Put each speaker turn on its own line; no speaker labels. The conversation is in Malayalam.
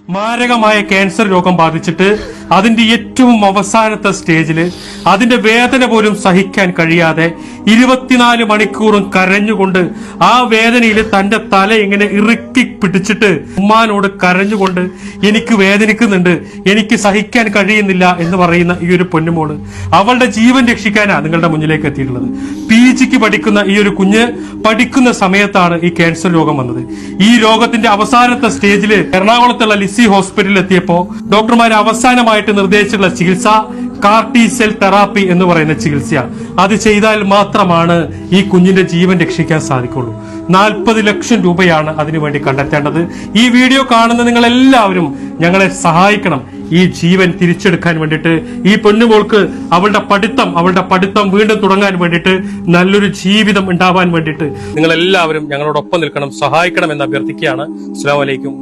മാരകമായ ക്യാൻസർ രോഗം ബാധിച്ചിട്ട് അതിന്റെ ഏറ്റവും അവസാനത്തെ സ്റ്റേജില് അതിന്റെ വേദന പോലും സഹിക്കാൻ കഴിയാതെ 24 മണിക്കൂറും കരഞ്ഞുകൊണ്ട് ആ വേദനയിൽ തന്റെ തല ഇങ്ങനെ ഇറുക്കി പിടിച്ചിട്ട് ഉമ്മാനോട് കരഞ്ഞുകൊണ്ട് എനിക്ക് വേദനിക്കുന്നുണ്ട്, എനിക്ക് സഹിക്കാൻ കഴിയുന്നില്ല എന്ന് പറയുന്ന ഈ ഒരു പൊന്നുമോള് അവളുടെ ജീവൻ രക്ഷിക്കാനാ നിങ്ങളുടെ മുന്നിലേക്ക് എത്തിയിട്ടുള്ളത്. PGക്ക് പഠിക്കുന്ന ഈ ഒരു കുഞ്ഞ് പഠിക്കുന്ന സമയത്താണ് ഈ ക്യാൻസർ രോഗം വന്നത്. ഈ രോഗത്തിന്റെ അവസാനത്തെ സ്റ്റേജില് എറണാകുളത്തുള്ള ലിസി ഹോസ്പിറ്റലിൽ എത്തിയപ്പോ ഡോക്ടർമാർ അവസാനമായിട്ട് നിർദ്ദേശിച്ചിട്ടുള്ള ചികിത്സ കാർട്ടി സെൽ തെറാപ്പി എന്ന് പറയുന്ന ചികിത്സയാണ്. അത് ചെയ്താൽ മാത്രമാണ് ഈ കുഞ്ഞിന്റെ ജീവൻ രക്ഷിക്കാൻ സാധിക്കുള്ളൂ. 40 ലക്ഷം രൂപയാണ് അതിനുവേണ്ടി കണ്ടെത്തേണ്ടത്. ഈ വീഡിയോ കാണുന്ന നിങ്ങൾ എല്ലാവരും ഞങ്ങളെ സഹായിക്കണം ഈ ജീവൻ തിരിച്ചെടുക്കാൻ വേണ്ടിയിട്ട്. ഈ പൊന്നുമോൾക്ക് അവളുടെ പഠിത്തം വീണ്ടും തുടങ്ങാൻ വേണ്ടിയിട്ട്, നല്ലൊരു ജീവിതം ഉണ്ടാവാൻ വേണ്ടിയിട്ട് നിങ്ങൾ എല്ലാവരും ഞങ്ങളോടൊപ്പം നിൽക്കണം, സഹായിക്കണം എന്ന് അഭ്യർത്ഥിക്കുകയാണ്. അസ്സലാമു അലൈക്കും.